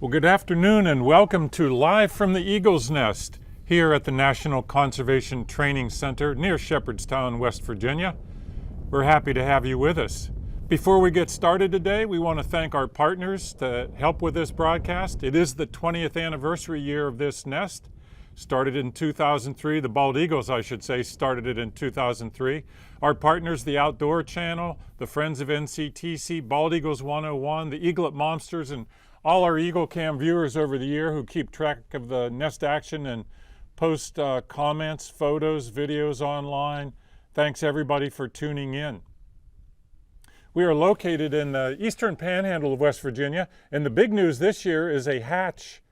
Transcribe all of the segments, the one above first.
Well, good afternoon and welcome to Live from the Eagle's Nest here at the National Conservation Training Center near Shepherdstown, West Virginia. We're happy to have you with us. Before we get started today, we want to thank our partners to help with this broadcast. It is the 20th anniversary year of this nest. Started in 2003, the Bald Eagles, I should say, started it in 2003. Our partners, the Outdoor Channel, the Friends of NCTC, Bald Eagles 101, the Eaglet Monsters, and all our Eagle Cam viewers over the year who keep track of the nest action and post comments, photos, videos online. Thanks everybody for tuning in. We are located in the eastern panhandle of West Virginia, and the big news this year is a hatch.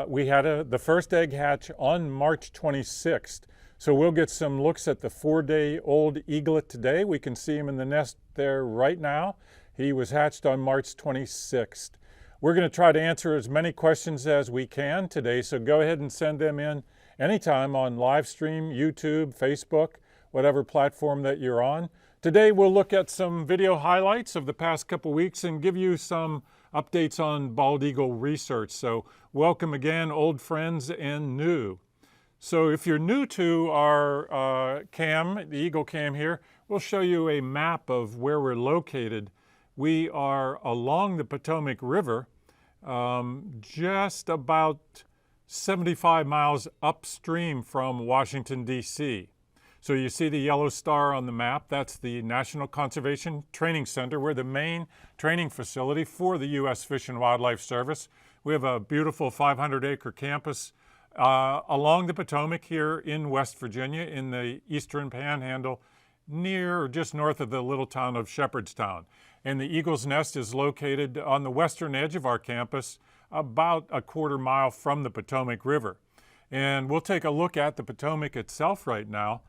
We had the first egg hatch on March 26th. So we'll get some looks at the 4-day-old eaglet today. We can see him in the nest there right now. He was hatched on March 26th. We're going to try to answer as many questions as we can today, so go ahead and send them in anytime on Livestream, YouTube, Facebook, whatever platform that you're on. Today we'll look at some video highlights of the past couple weeks and give you some updates on bald eagle research. So welcome again, old friends and new. So if you're new to our cam, the Eagle Cam here, we'll show you a map of where we're located. We are along the Potomac River, just about 75 miles upstream from Washington, D.C. So you see the yellow star on the map. That's the National Conservation Training Center. We're the main training facility for the U.S. Fish and Wildlife Service. We have a beautiful 500-acre campus along the Potomac here in West Virginia in the eastern panhandle near or just north of the little town of Shepherdstown. And the Eagle's Nest is located on the western edge of our campus, about a quarter mile from the Potomac River. And we'll take a look at the Potomac itself right now.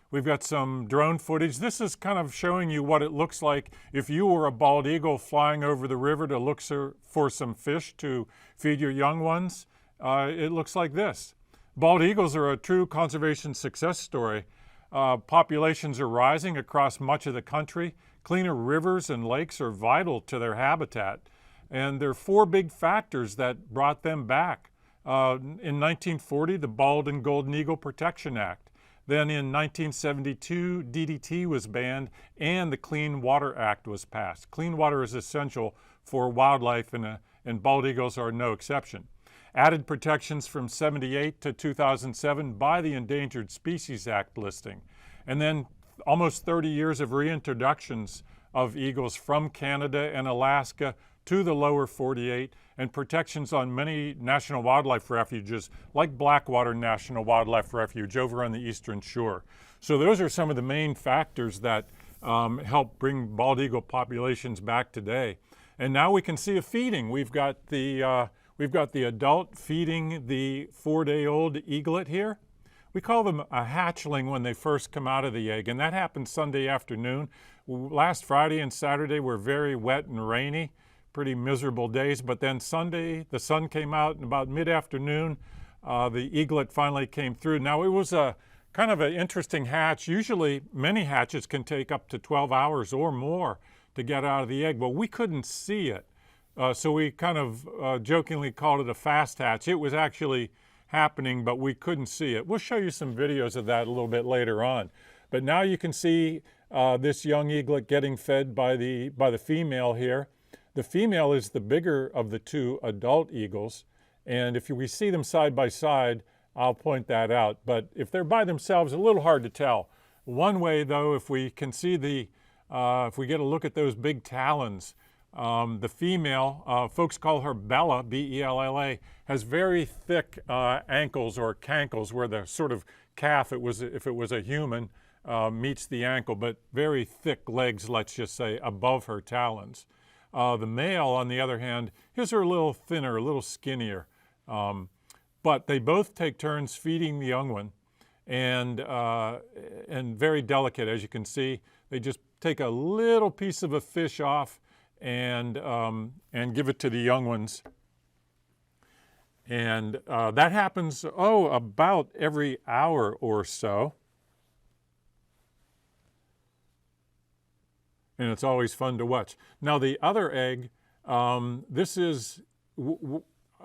We've got some drone footage. This is kind of showing you what it looks like if you were a bald eagle flying over the river to look for some fish to feed your young ones. It looks like this. Bald eagles are a true conservation success story. Populations are rising across much of the country. Cleaner rivers and lakes are vital to their habitat. And there are 4 big factors that brought them back. In 1940, the Bald and Golden Eagle Protection Act. Then in 1972, DDT was banned and the Clean Water Act was passed. Clean water is essential for wildlife and bald eagles are no exception. Added protections from 78 to 2007 by the Endangered Species Act listing. And then almost 30 years of reintroductions of eagles from Canada and Alaska to the lower 48 and protections on many national wildlife refuges like Blackwater National Wildlife Refuge over on the eastern shore. So those are some of the main factors that help bring bald eagle populations back today. And now we can see a feeding. We've got the adult feeding the 4-day-old eaglet here. We call them a hatchling when they first come out of the egg, and that happened Sunday afternoon. Last Friday and Saturday were very wet and rainy, pretty miserable days, but then Sunday the sun came out and about mid-afternoon the eaglet finally came through. Now it was a kind of an interesting hatch. Usually many hatches can take up to 12 hours or more to get out of the egg, but we couldn't see it. So we kind of jokingly called it a fast hatch. It was actually happening, but we couldn't see it. We'll show you some videos of that a little bit later on. But now you can see this young eaglet getting fed by the female here. The female is the bigger of the 2 adult eagles, and if we see them side by side, I'll point that out. But if they're by themselves, a little hard to tell. One way, though, if we can see if we get a look at those big talons, the female, folks call her Bella, B-E-L-L-A, has very thick ankles or cankles where the sort of calf, if it was a human, meets the ankle, but very thick legs, let's just say, above her talons. The male, on the other hand, his are a little thinner, a little skinnier, but they both take turns feeding the young one, and very delicate, as you can see. They just take a little piece of a fish off and give it to the young ones. And that happens, about every hour or so. And it's always fun to watch. Now the other egg, this is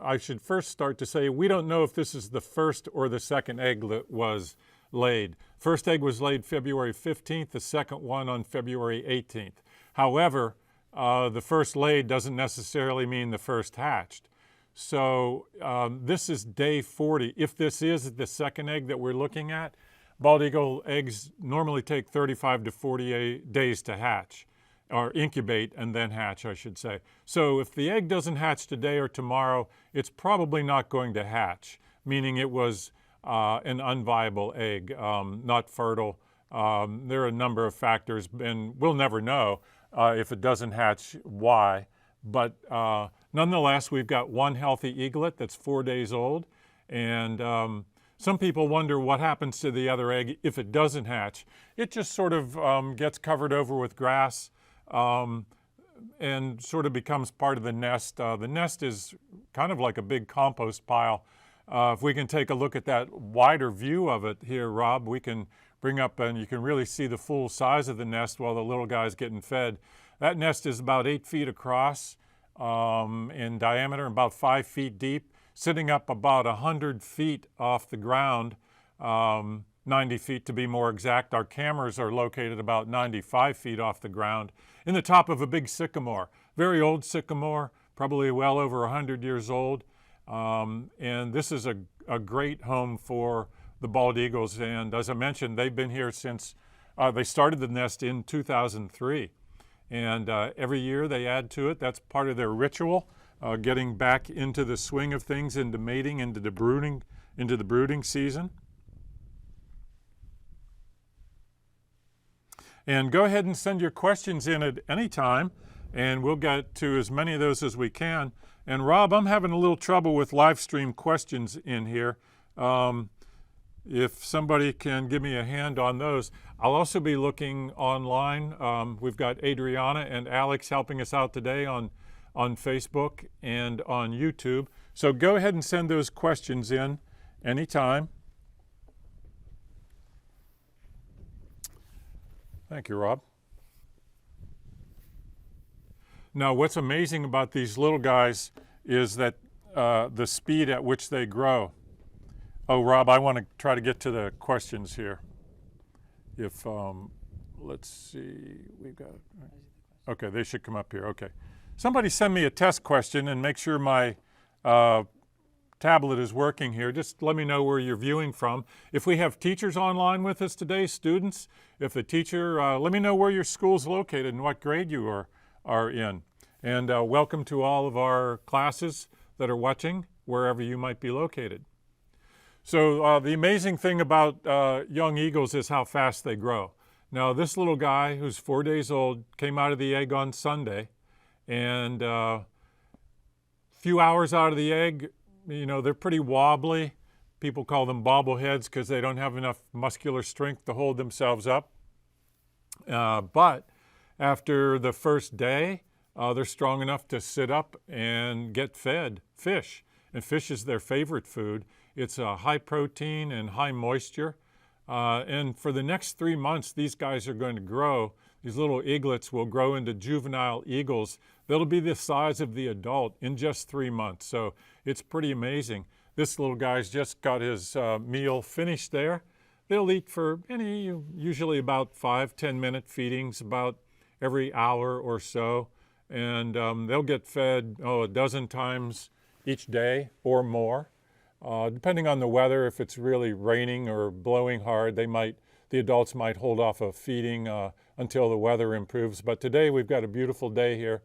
I should first start to say we don't know if this is the first or the second egg that was laid. First egg was laid February 15th, the second one on February 18th. However, the first laid doesn't necessarily mean the first hatched. So this is day 40. If this is the second egg that we're looking at, bald eagle eggs normally take 35 to 48 days to hatch, or incubate and then hatch, I should say. So if the egg doesn't hatch today or tomorrow, it's probably not going to hatch, meaning it was an unviable egg, not fertile. There are a number of factors, and we'll never know if it doesn't hatch why. But nonetheless, we've got one healthy eaglet that's 4 days old, and some people wonder what happens to the other egg if it doesn't hatch. It just sort of gets covered over with grass and sort of becomes part of the nest. The nest is kind of like a big compost pile. If we can take a look at that wider view of it here, Rob, we can bring up and you can really see the full size of the nest while the little guy's getting fed. That nest is about 8 feet across in diameter, about 5 feet deep, sitting up about 100 feet off the ground, 90 feet to be more exact. Our cameras are located about 95 feet off the ground in the top of a big sycamore, very old sycamore, probably well over 100 years old. And this is a great home for the bald eagles. And as I mentioned, they've been here since they started the nest in 2003. And every year they add to it. That's part of their ritual, getting back into the swing of things, into mating, into the brooding season. And go ahead and send your questions in at any time, and we'll get to as many of those as we can. And Rob, I'm having a little trouble with live stream questions in here. If somebody can give me a hand on those. I'll also be looking online. We've got Adriana and Alex helping us out today on Facebook and on YouTube. So go ahead and send those questions in anytime. Thank you, Rob. Now, what's amazing about these little guys is that the speed at which they grow. Oh, Rob, I want to try to get to the questions here. If, let's see, we've got, okay, they should come up here, okay. Somebody send me a test question and make sure my tablet is working here. Just let me know where you're viewing from. If we have teachers online with us today, students, if the teacher, let me know where your school's located and what grade you are in. And welcome to all of our classes that are watching, wherever you might be located. So the amazing thing about young eagles is how fast they grow. Now this little guy who's 4 days old came out of the egg on Sunday, and a few hours out of the egg, you know, they're pretty wobbly. People call them bobbleheads because they don't have enough muscular strength to hold themselves up. But after the first day, they're strong enough to sit up and get fed fish. And fish is their favorite food. It's high protein and high moisture. And for the next 3 months, these guys are going to grow. These little eaglets will grow into juvenile eagles. They'll be the size of the adult in just 3 months. So it's pretty amazing. This little guy's just got his meal finished there. They'll eat for usually about 5-10 minute feedings, about every hour or so. And they'll get fed, a dozen times each day or more. Depending on the weather, if it's really raining or blowing hard, the adults might hold off of feeding until the weather improves. But today we've got a beautiful day here,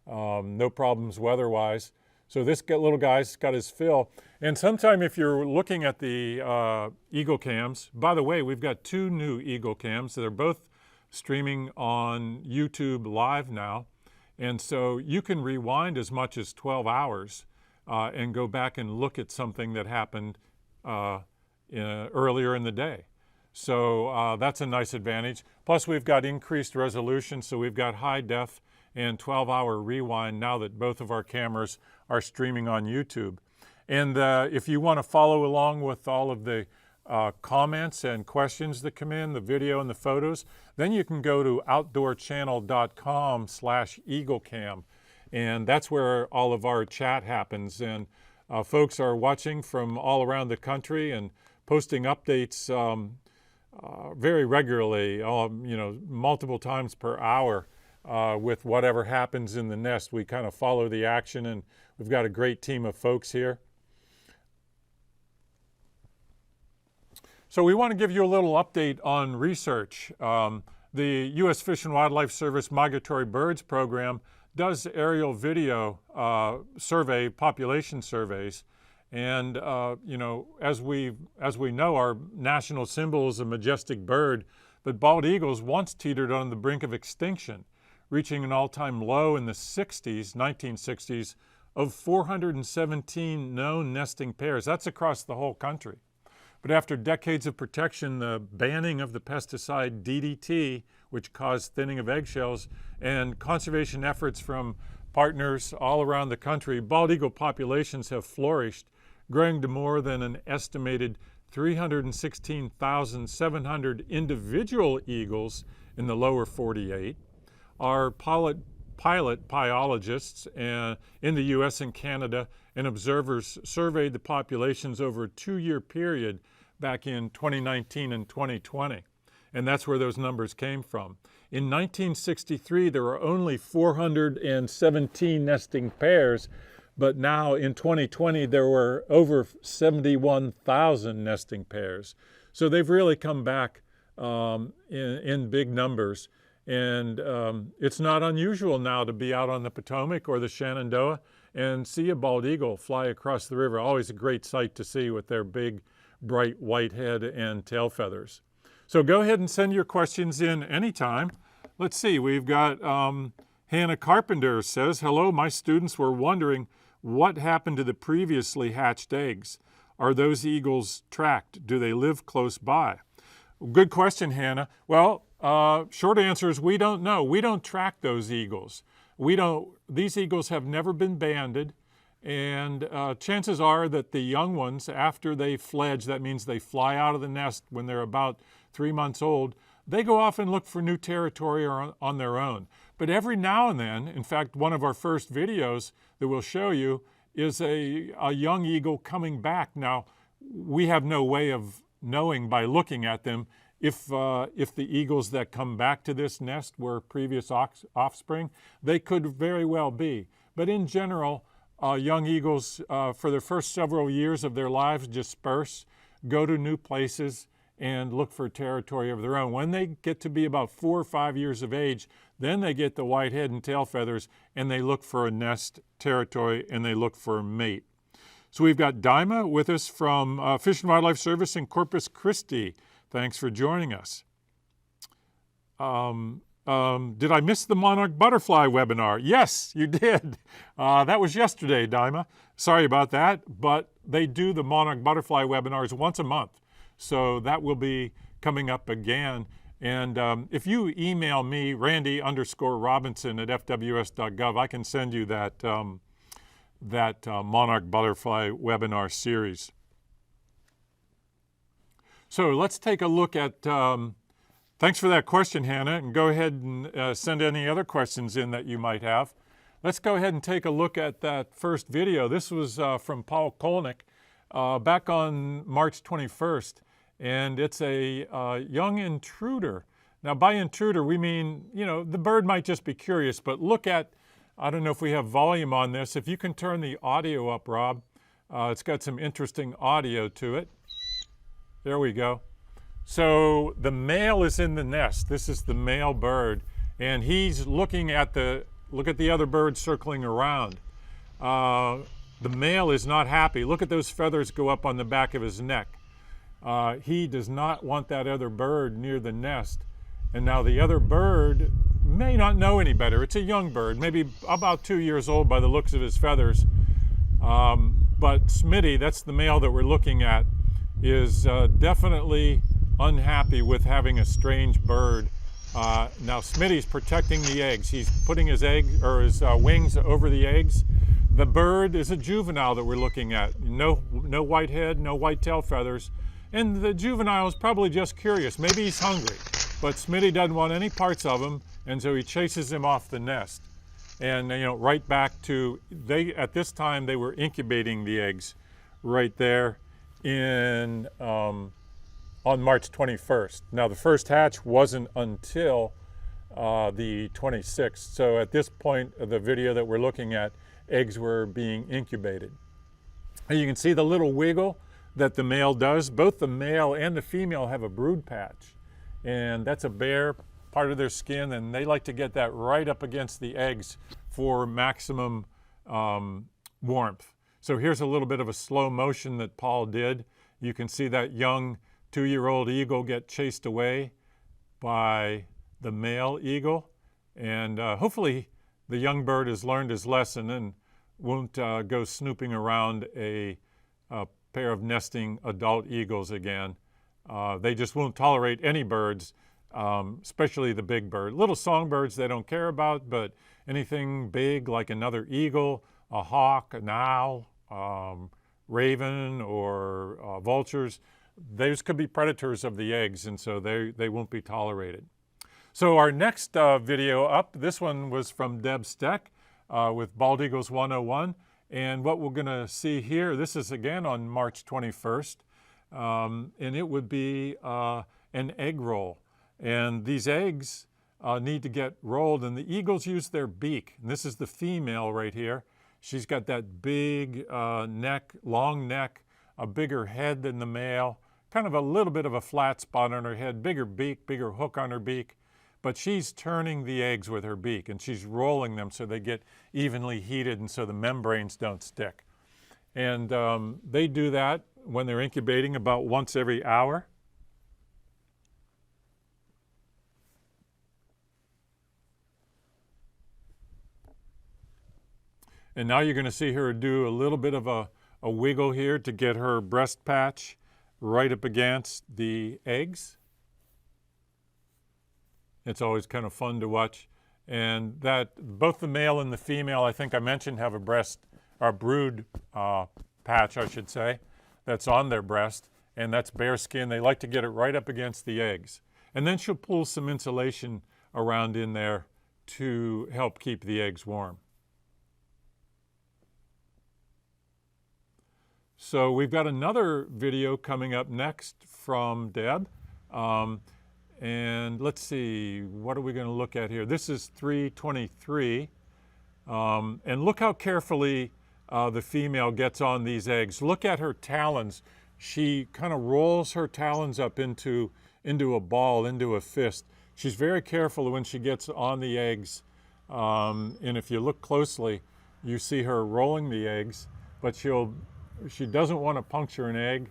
no problems weather-wise. So this little guy's got his fill. And sometime if you're looking at the Eagle cams, by the way, we've got 2 new Eagle cams. They're both streaming on YouTube Live now. And so you can rewind as much as 12 hours and go back and look at something that happened earlier in the day. So that's a nice advantage. Plus we've got increased resolution, so we've got high def and 12-hour rewind now that both of our cameras are streaming on YouTube. And if you want to follow along with all of the comments and questions that come in, the video and the photos, then you can go to outdoorchannel.com/EagleCam. And that's where all of our chat happens. And folks are watching from all around the country and posting updates very regularly, multiple times per hour with whatever happens in the nest. We kind of follow the action, and we've got a great team of folks here. So we want to give you a little update on research. The U.S. Fish and Wildlife Service Migratory Birds Program does aerial video population surveys. And, as we know, our national symbol is a majestic bird, but bald eagles once teetered on the brink of extinction, reaching an all-time low in the 1960s, of 417 known nesting pairs. That's across the whole country. But after decades of protection, the banning of the pesticide DDT, which caused thinning of eggshells, and conservation efforts from partners all around the country, bald eagle populations have flourished, growing to more than an estimated 316,700 individual eagles in the lower 48. Our pilot biologists in the U.S. and Canada and observers surveyed the populations over a 2-year period back in 2019 and 2020. And that's where those numbers came from. In 1963, there were only 417 nesting pairs, but now in 2020, there were over 71,000 nesting pairs. So they've really come back in big numbers. And it's not unusual now to be out on the Potomac or the Shenandoah and see a bald eagle fly across the river. Always a great sight to see with their big, bright white head and tail feathers. So go ahead and send your questions in anytime. Let's see, we've got Hannah Carpenter says, hello, my students were wondering what happened to the previously hatched eggs. Are those eagles tracked? Do they live close by? Good question, Hannah. Well, short answer is we don't know. We don't track those eagles. These eagles have never been banded, and chances are that the young ones, after they fledge, that means they fly out of the nest when they're about 3 months old, they go off and look for new territory on their own. But every now and then, in fact, one of our first videos that we'll show you is a young eagle coming back. Now, we have no way of knowing by looking at them if the eagles that come back to this nest were previous offspring. They could very well be. But in general, young eagles, for the first several years of their lives, disperse, go to new places, and look for territory of their own. When they get to be about 4 or 5 years of age, then they get the white head and tail feathers, and they look for a nest territory, and they look for a mate. So we've got Daima with us from Fish and Wildlife Service in Corpus Christi. Thanks for joining us. Did I miss the monarch butterfly webinar? Yes, you did. That was yesterday, Daima. Sorry about that, but they do the monarch butterfly webinars once a month. So that will be coming up again. And if you email me, randy_robinson@fws.gov, I can send you that, monarch butterfly webinar series. So let's take a look at, thanks for that question, Hannah, and go ahead and send any other questions in that you might have. Let's go ahead and take a look at that first video. This was from Paul Kolnik back on March 21st. And it's a young intruder. Now, by intruder, we mean, the bird might just be curious, but look at, I don't know if we have volume on this. If you can turn the audio up, Rob, it's got some interesting audio to it. There we go. So the male is in the nest. This is the male bird, and he's looking at look at the other bird circling around. The male is not happy. Look at those feathers go up on the back of his neck. He does not want that other bird near the nest. And now the other bird may not know any better. It's a young bird, maybe about 2 years old by the looks of his feathers. But Smitty, that's the male that we're looking at, is definitely unhappy with having a strange bird. Now Smitty's protecting the eggs. He's putting his wings over the eggs. The bird is a juvenile that we're looking at. No white head, no white tail feathers. And the juvenile is probably just curious. Maybe he's hungry, but Smitty doesn't want any parts of him, and so he chases him off the nest. And right back to, at this time they were incubating the eggs right there on March 21st. Now the first hatch wasn't until the 26th. So at this point of the video that we're looking at, eggs were being incubated. And you can see the little wiggle that the male does. Both the male and the female have a brood patch, and that's a bare part of their skin, and they like to get that right up against the eggs for maximum warmth. So here's a little bit of a slow motion that Paul did. You can see that young 2-year-old eagle get chased away by the male eagle, and hopefully the young bird has learned his lesson and won't go snooping around a pair of nesting adult eagles again. They just won't tolerate any birds, especially the big bird. Little songbirds they don't care about, but anything big like another eagle, a hawk, an owl, raven, or vultures, those could be predators of the eggs, and so they won't be tolerated. So our next video up, this one was from Deb Steck with Bald Eagles 101. And what we're going to see here, this is again on March 21st, and it would be an egg roll. And these eggs need to get rolled, and the eagles use their beak. And this is the female right here. She's got that big neck, long neck, a bigger head than the male, kind of a little bit of a flat spot on her head, bigger beak, bigger hook on her beak. But she's turning the eggs with her beak, and she's rolling them so they get evenly heated and so the membranes don't stick. And they do that when they're incubating about once every hour. And now you're going to see her do a little bit of a wiggle here to get her breast patch right up against the eggs. It's always kind of fun to watch. And that both the male and the female, I think I mentioned, have a brood patch, I should say, that's on their breast, and that's bare skin. They like to get it right up against the eggs. And then she'll pull some insulation around in there to help keep the eggs warm. So we've got another video coming up next from Deb. And let's see, what are we going to look at here? This is 323. And look how carefully the female gets on these eggs. Look at her talons. She kind of rolls her talons up into a ball, into a fist. She's very careful when she gets on the eggs. And if you look closely, you see her rolling the eggs, but she doesn't want to puncture an egg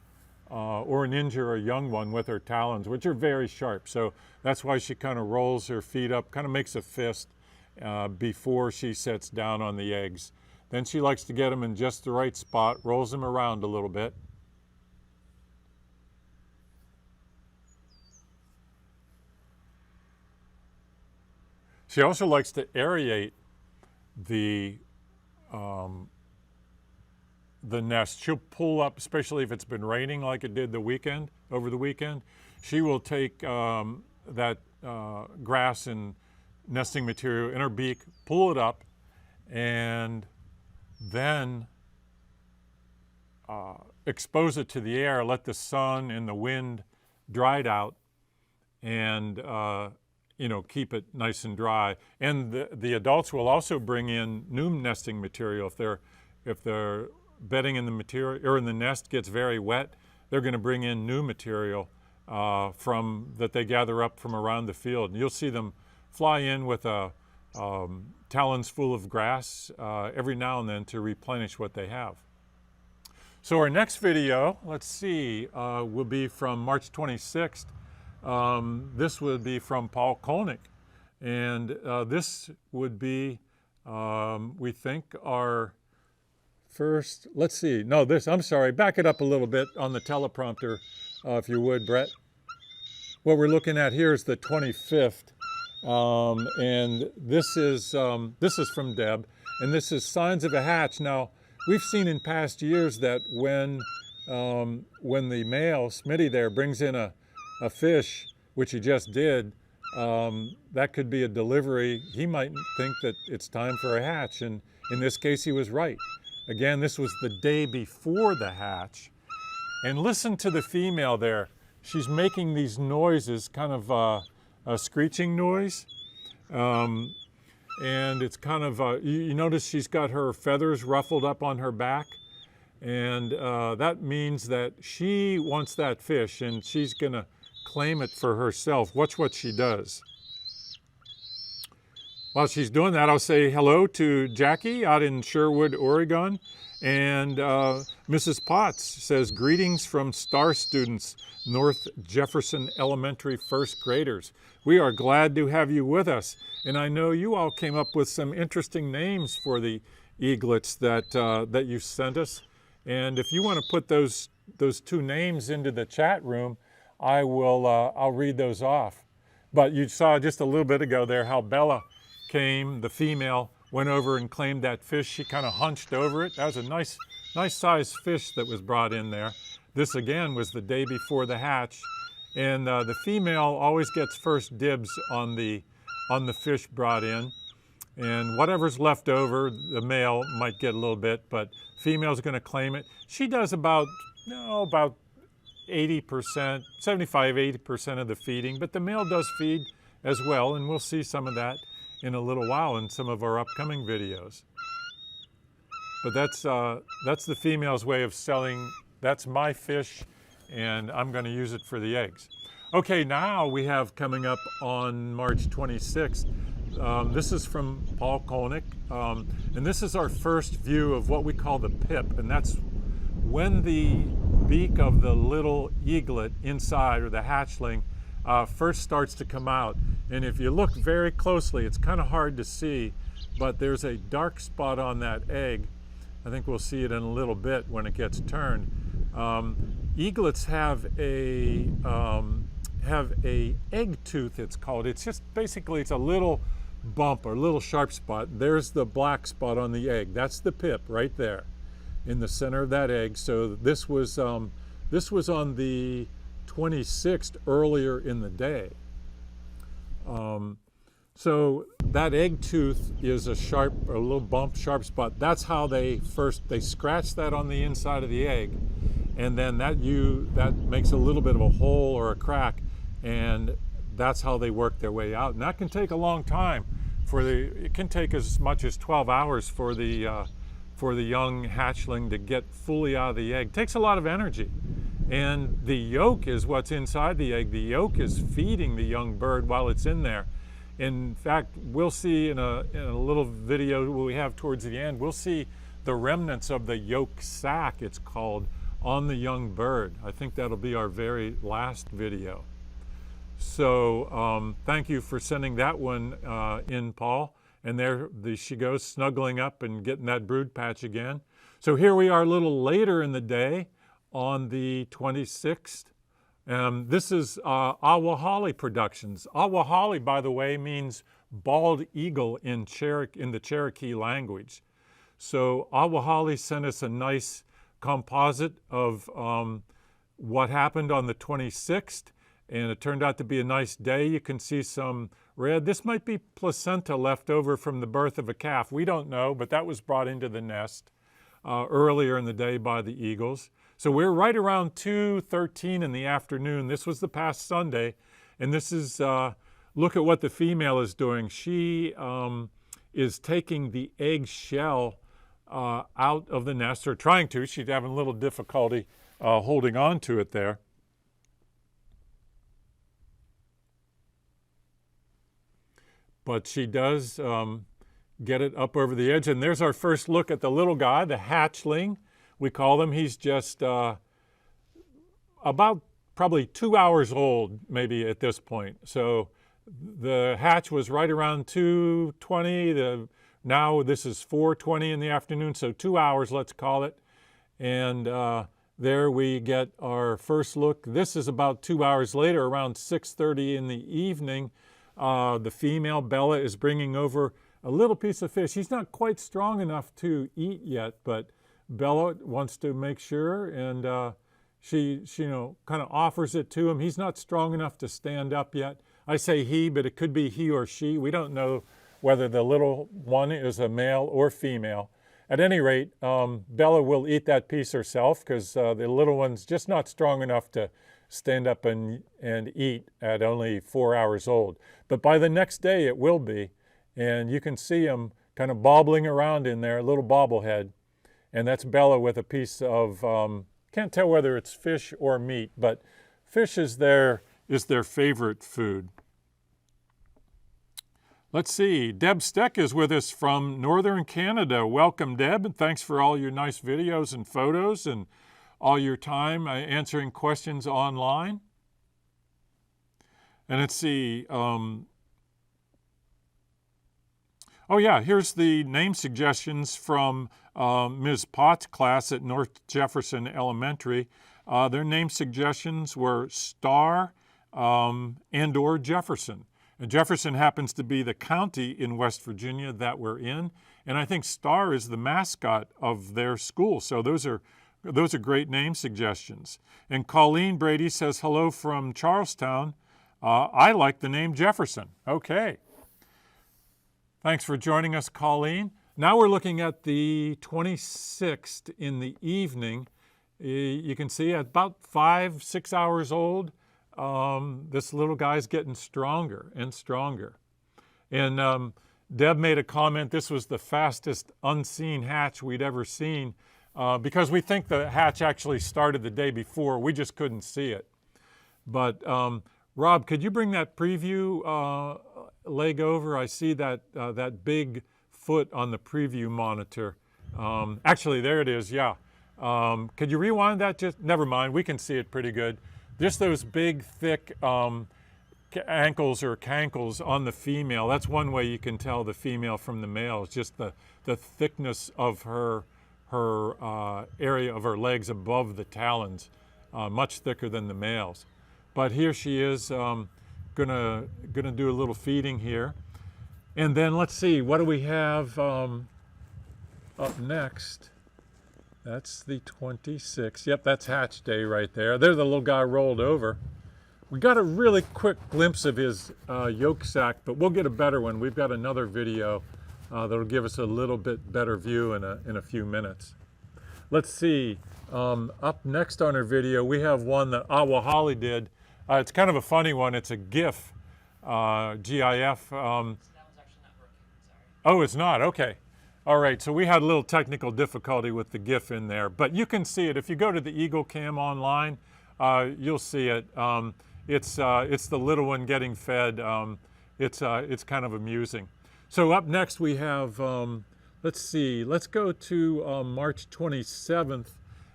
or injure a young one with her talons, which are very sharp. So that's why she kind of rolls her feet up, kind of makes a fist before she sets down on the eggs. Then she likes to get them in just the right spot, rolls them around a little bit. She also likes to aerate the nest. She'll pull up, especially if it's been raining like it did over the weekend. She will take that grass and nesting material in her beak, pull it up, and then expose it to the air, let the sun and the wind dry it out, and keep it nice and dry. And the adults will also bring in new nesting material if they're bedding in the material or in the nest gets very wet. They're going to bring in new material that they gather up from around the field. And you'll see them fly in with talons full of grass every now and then to replenish what they have. So our next video, let's see, will be from March 26th. This would be from Paul Kolnik, and this would be, we think, our first, let's see, no, I'm sorry, back it up a little bit on the teleprompter, if you would, Brett. What we're looking at here is the 25th, and this is from Deb, and this is signs of a hatch. Now, we've seen in past years that when the male, Smitty there, brings in a fish, which he just did, that could be a delivery. He might think that it's time for a hatch, and in this case he was right. Again, this was the day before the hatch. And listen to the female there. She's making these noises, kind of a screeching noise. And it's kind of, you notice she's got her feathers ruffled up on her back. And that means that she wants that fish and she's gonna claim it for herself. Watch what she does. While she's doing that, I'll say hello to Jackie out in Sherwood, Oregon. And Mrs. Potts says, greetings from STAR students, North Jefferson Elementary first graders. We are glad to have you with us. And I know you all came up with some interesting names for the eaglets that you sent us. And if you want to put those two names into the chat room, I'll read those off. But you saw just a little bit ago there how Bella came, the female, went over and claimed that fish. She kind of hunched over it. That was a nice sized fish that was brought in there. This again was the day before the hatch. And the female always gets first dibs on the fish brought in. And whatever's left over, the male might get a little bit, but female's gonna claim it. She does about 80%, 75, 80% of the feeding, but the male does feed as well, and we'll see some of that in a little while in some of our upcoming videos. But that's the female's way of selling, that's my fish, and I'm gonna use it for the eggs. Okay, now we have coming up on March 26th, this is from Paul Kolnik, and this is our first view of what we call the pip, and that's when the beak of the little eaglet inside, or the hatchling, first starts to come out. And if you look very closely, it's kind of hard to see, but there's a dark spot on that egg. I think we'll see it in a little bit when it gets turned. Eaglets have a egg tooth, it's called. It's just basically, it's a little bump or a little sharp spot. There's the black spot on the egg. That's the pip right there in the center of that egg. So this was on the 26th earlier in the day. So that egg tooth is a little bump, sharp spot. That's how they scratch that on the inside of the egg, and then that makes a little bit of a hole or a crack, and that's how they work their way out. And that can take a long time. It can take as much as 12 hours for the young hatchling to get fully out of the egg. It takes a lot of energy. And the yolk is what's inside the egg. The yolk is feeding the young bird while it's in there. In fact, we'll see in a little video we have towards the end, we'll see the remnants of the yolk sac, it's called, on the young bird. I think that'll be our very last video. So thank you for sending that one in, Paul. And there she goes, snuggling up and getting that brood patch again. So here we are a little later in the day on the 26th. This is Awahali Productions. Awahali, by the way, means bald eagle in the Cherokee language. So Awahali sent us a nice composite of what happened on the 26th. And it turned out to be a nice day. You can see some red. This might be placenta left over from the birth of a calf. We don't know, but that was brought into the nest earlier in the day by the eagles. So we're right around 2:13 in the afternoon. This was the past Sunday. And this is, look at what the female is doing. She is taking the egg shell out of the nest, or trying to. She's having a little difficulty holding on to it there. But she does get it up over the edge. And there's our first look at the little guy, the hatchling, we call him. He's just about probably 2 hours old, maybe at this point. So the hatch was right around 2:20. Now this is 4:20 in the afternoon, so 2 hours, let's call it. And there we get our first look. This is about 2 hours later, around 6:30 in the evening. The female, Bella, is bringing over a little piece of fish. He's not quite strong enough to eat yet, but Bella wants to make sure, and she kind of offers it to him. He's not strong enough to stand up yet. I say he, but it could be he or she. We don't know whether the little one is a male or female. At any rate, Bella will eat that piece herself because the little one's just not strong enough to stand up and eat at only 4 hours old. But by the next day it will be, and you can see him kind of bobbling around in there, a little bobblehead. And that's Bella with a piece of, can't tell whether it's fish or meat, but fish is their favorite food. Let's see, Deb Steck is with us from Northern Canada. Welcome, Deb, and thanks for all your nice videos and photos and all your time answering questions online. And let's see, oh yeah, here's the name suggestions from Ms. Pott's class at North Jefferson Elementary. Their name suggestions were Star and or Jefferson. And Jefferson happens to be the county in West Virginia that we're in, and I think Star is the mascot of their school. So those are great name suggestions. And Colleen Brady says hello from Charlestown. I like the name Jefferson. Okay. Thanks for joining us, Colleen. Now we're looking at the 26th in the evening. You can see at about 5-6 hours old, this little guy's getting stronger and stronger. And Deb made a comment, this was the fastest unseen hatch we'd ever seen because we think the hatch actually started the day before. We just couldn't see it. But Rob, could you bring that preview leg over? I see that, that big foot on the preview monitor. Actually, there it is, yeah. Could you rewind that? Just never mind, we can see it pretty good. Just those big, thick ankles or cankles on the female. That's one way you can tell the female from the male. It's just the thickness of her area of her legs above the talons, much thicker than the males. But here she is, gonna do a little feeding here. And then let's see, what do we have up next? That's the 26th. Yep, that's hatch day right there. There's the little guy rolled over. We got a really quick glimpse of his yolk sac, but we'll get a better one. We've got another video that'll give us a little bit better view in a few minutes. Let's see, up next on our video, we have one that Awa Holly did. It's kind of a funny one. It's a GIF, GIF. That one's actually not working, sorry. Oh, it's not, okay. All right, so we had a little technical difficulty with the GIF in there, but you can see it. If you go to the Eagle Cam online, you'll see it. It's the little one getting fed. It's kind of amusing. So up next we have, let's see, let's go to March 27th,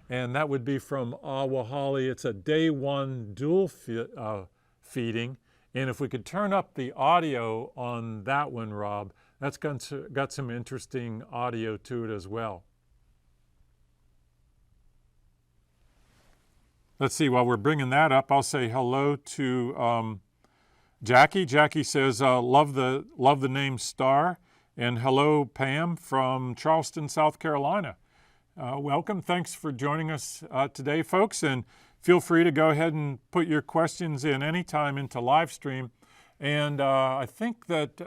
and that would be from Awa Holly. It's a day one dual feeding, and if we could turn up the audio on that one, Rob, that's got some interesting audio to it as well. Let's see, while we're bringing that up, I'll say hello to Jackie. Jackie says, love the name Star. And hello, Pam from Charleston, South Carolina. Welcome, thanks for joining us today, folks. And feel free to go ahead and put your questions in anytime into Livestream. And I think that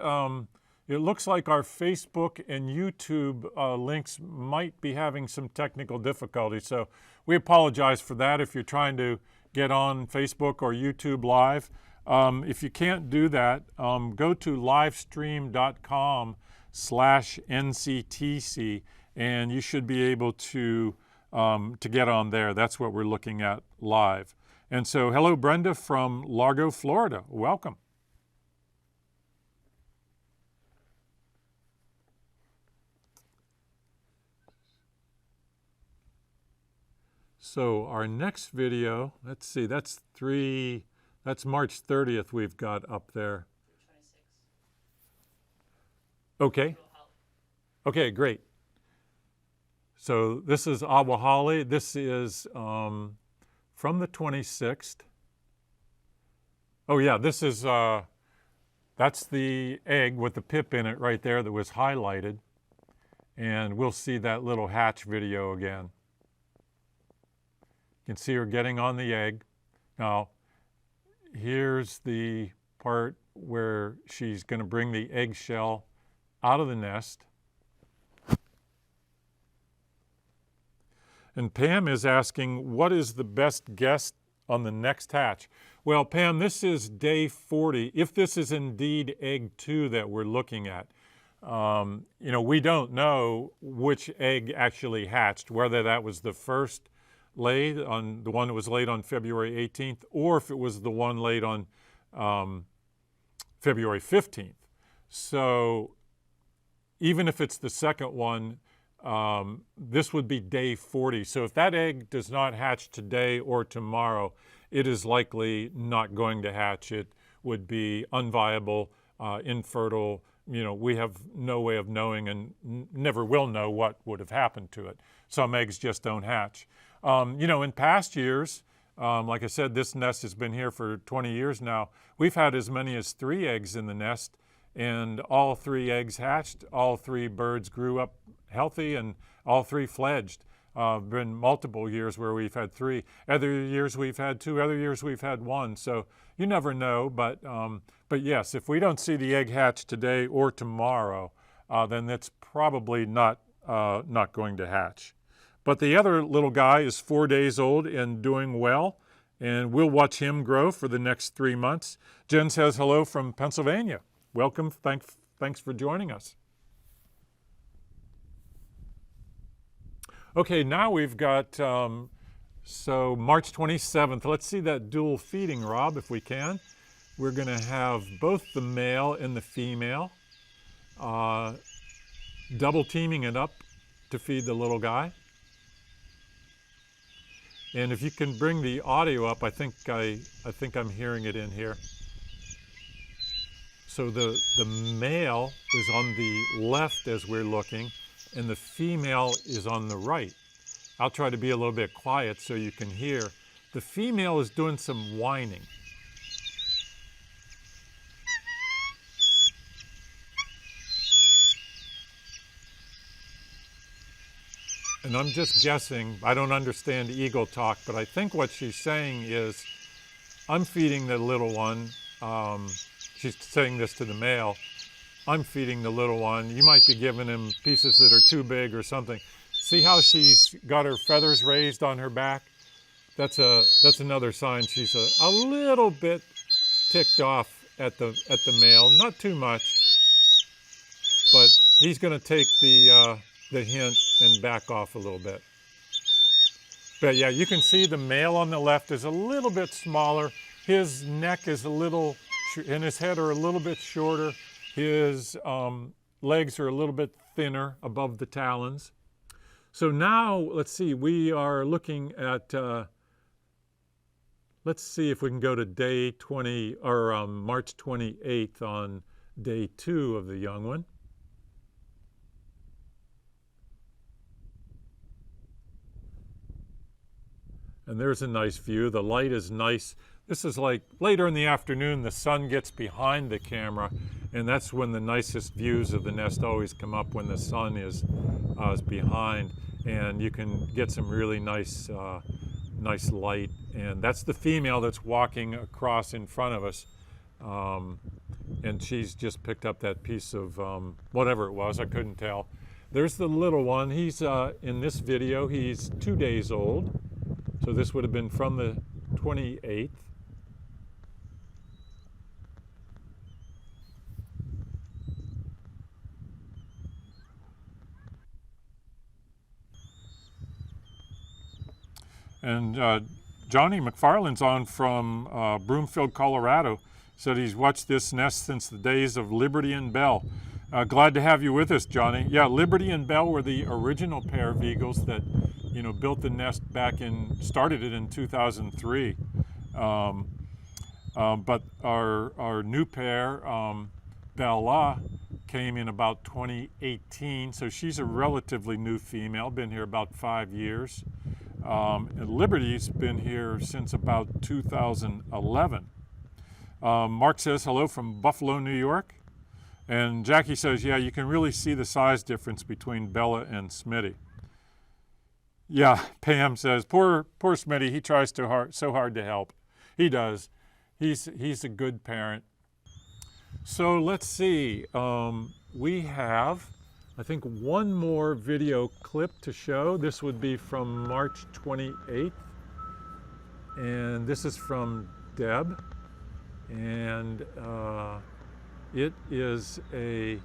it looks like our Facebook and YouTube links might be having some technical difficulties. So we apologize for that if you're trying to get on Facebook or YouTube Live. If you can't do that, go to livestream.com/NCTC and you should be able to get on there. That's what we're looking at live. And so hello, Brenda from Largo, Florida. Welcome. So our next video, let's see, that's March 30th we've got up there. 26. Okay. Okay, great. So this is Awa Holly. This is from the 26th. Oh yeah, this is, that's the egg with the pip in it right there that was highlighted. And we'll see that little hatch video again. You can see her getting on the egg. Now, here's the part where she's going to bring the eggshell out of the nest. And Pam is asking, what is the best guess on the next hatch? Well, Pam, this is day 40. If this is indeed egg 2 that we're looking at, we don't know which egg actually hatched, whether that was the first laid on the one that was laid on February 18th, or if it was the one laid on February 15th. So even if it's the second one, this would be day 40. So if that egg does not hatch today or tomorrow, it is likely not going to hatch. It would be unviable, infertile. We have no way of knowing and never will know what would have happened to it. Some eggs just don't hatch. In past years, like I said, this nest has been here for 20 years now. We've had as many as 3 eggs in the nest, and all 3 eggs hatched. All 3 birds grew up healthy, and all 3 fledged. Been multiple years where we've had 3. Other years we've had 2. Other years we've had 1. So you never know. But yes, if we don't see the egg hatch today or tomorrow, then it's probably not going to hatch. But the other little guy is 4 days old and doing well, and we'll watch him grow for the next 3 months. Jen says hello from Pennsylvania. Welcome. Thanks for joining us. Okay, now we've got, so March 27th. Let's see that dual feeding, Rob, if we can. We're going to have both the male and the female double teaming it up to feed the little guy. And if you can bring the audio up, I think I'm hearing it in here. So the male is on the left as we're looking, and the female is on the right. I'll try to be a little bit quiet so you can hear. The female is doing some whining. And I'm just guessing, I don't understand eagle talk, but I think what she's saying is, I'm feeding the little one. She's saying this to the male. I'm feeding the little one. You might be giving him pieces that are too big or something. See how she's got her feathers raised on her back? That's another sign she's a little bit ticked off at the male. Not too much, but he's going to take the hint and back off a little bit. But yeah, you can see the male on the left is a little bit smaller. His neck is a little, and his head are a little bit shorter. His legs are a little bit thinner above the talons. So now, let's see, we are looking at, let's see if we can go to day 20, or March 28th on day 2 of the young one. And there's a nice view. The light is nice. This is like later in the afternoon, the sun gets behind the camera, and that's when the nicest views of the nest always come up, when the sun is behind, and you can get some really nice light. And that's the female that's walking across in front of us, and she's just picked up that piece of whatever it was. I couldn't tell. There's the little one. He's in this video, he's 2 days old. So this would have been from the 28th. And Johnny McFarland's on from Broomfield, Colorado. Said he's watched this nest since the days of Liberty and Bell. Glad to have you with us, Johnny. Yeah, Liberty and Bell were the original pair of eagles that built the nest started it in 2003. But our new pair, Bella, came in about 2018. So she's a relatively new female, been here about 5 years. And Liberty's been here since about 2011. Mark says hello from Buffalo, New York. And Jackie says, yeah, you can really see the size difference between Bella and Smitty. Yeah, Pam says, poor Smitty, he tries so hard to help. He does. He's a good parent. So let's see. We have, I think, one more video clip to show. This would be from March 28th. And this is from Deb. And it is a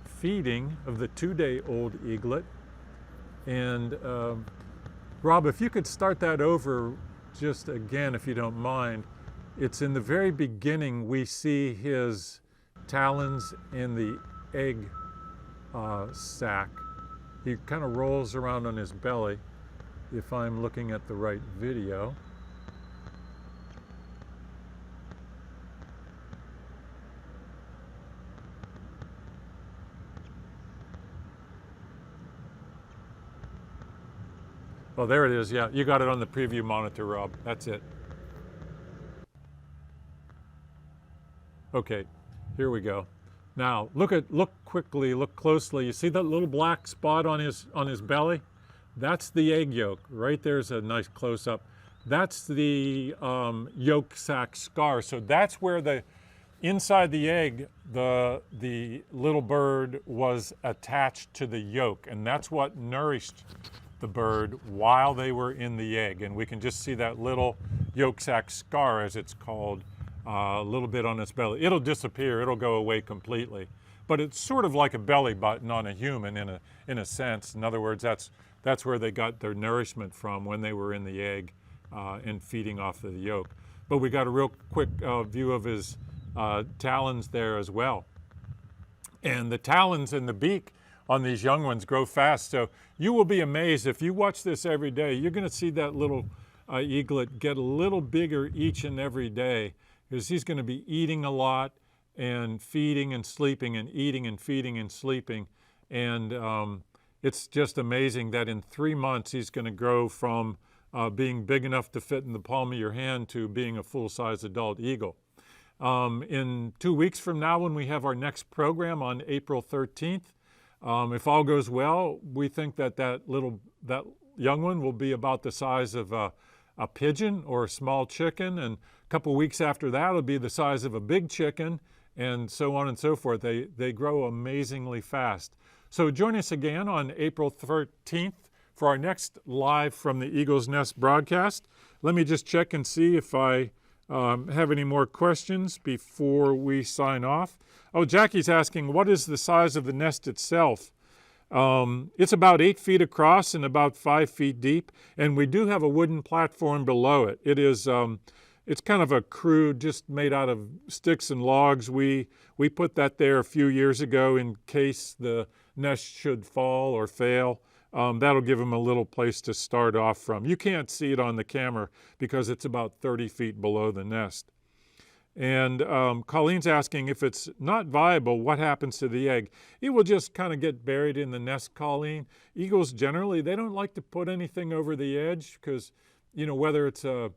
feeding of the 2-day-old eaglet. And Rob, if you could start that over just again, if you don't mind. It's in the very beginning we see his talons in the egg sac. He kind of rolls around on his belly, if I'm looking at the right video. Oh, there it is. Yeah, you got it on the preview monitor, Rob. That's it. Okay, here we go. Now, look quickly, look closely. You see that little black spot on his belly? That's the egg yolk. Right there's a nice close-up. That's the yolk sac scar. So that's where inside the egg, the little bird was attached to the yolk, and that's what nourished the bird while they were in the egg. And we can just see that little yolk sac scar, as it's called, a little bit on its belly. It'll disappear, it'll go away completely. But it's sort of like a belly button on a human in a sense. In other words, that's where they got their nourishment from when they were in the egg and feeding off of the yolk. But we got a real quick view of his talons there as well. And the talons and the beak on these young ones grow fast. So you will be amazed if you watch this every day. You're going to see that little eaglet get a little bigger each and every day, because he's going to be eating a lot and feeding and sleeping and eating and feeding and sleeping. And it's just amazing that in 3 months he's going to grow from being big enough to fit in the palm of your hand to being a full-size adult eagle. In 2 weeks from now, when we have our next program on April 13th, if all goes well, we think that that young one will be about the size of a pigeon or a small chicken, and a couple weeks after that it'll be the size of a big chicken, and so on and so forth. They grow amazingly fast. So join us again on April 13th for our next Live from the Eagle's Nest broadcast. Let me just check and see if I have any more questions before we sign off. Oh, Jackie's asking, what is the size of the nest itself? It's about 8 feet across and about 5 feet deep, and we do have a wooden platform below it. It is, it's kind of a crude, just made out of sticks and logs. We put that there a few years ago in case the nest should fall or fail. That'll give them a little place to start off from. You can't see it on the camera because it's about 30 feet below the nest. And Colleen's asking, if it's not viable, what happens to the egg? It will just kind of get buried in the nest, Colleen. Eagles generally, they don't like to put anything over the edge because, you know, whether it's an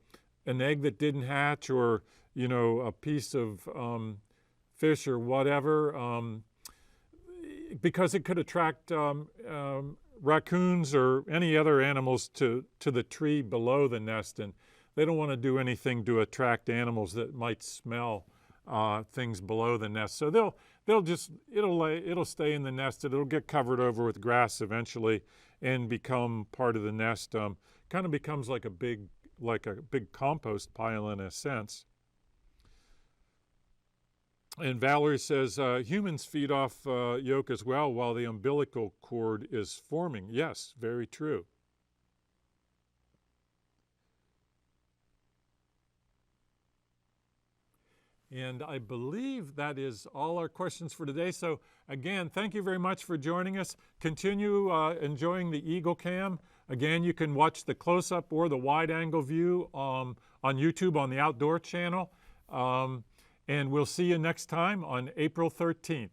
egg that didn't hatch or, you know, a piece of fish or whatever, because it could attract raccoons or any other animals to the tree below the nest, and they don't want to do anything to attract animals that might smell things below the nest. So it'll stay in the nest. It'll get covered over with grass eventually and become part of the nest. Kind of becomes like a big compost pile in a sense. And Valerie says, humans feed off yolk as well while the umbilical cord is forming. Yes, very true. And I believe that is all our questions for today. So again, thank you very much for joining us. Continue enjoying the Eagle Cam. Again, you can watch the close-up or the wide-angle view on YouTube on the Outdoor channel. And we'll see you next time on April 13th.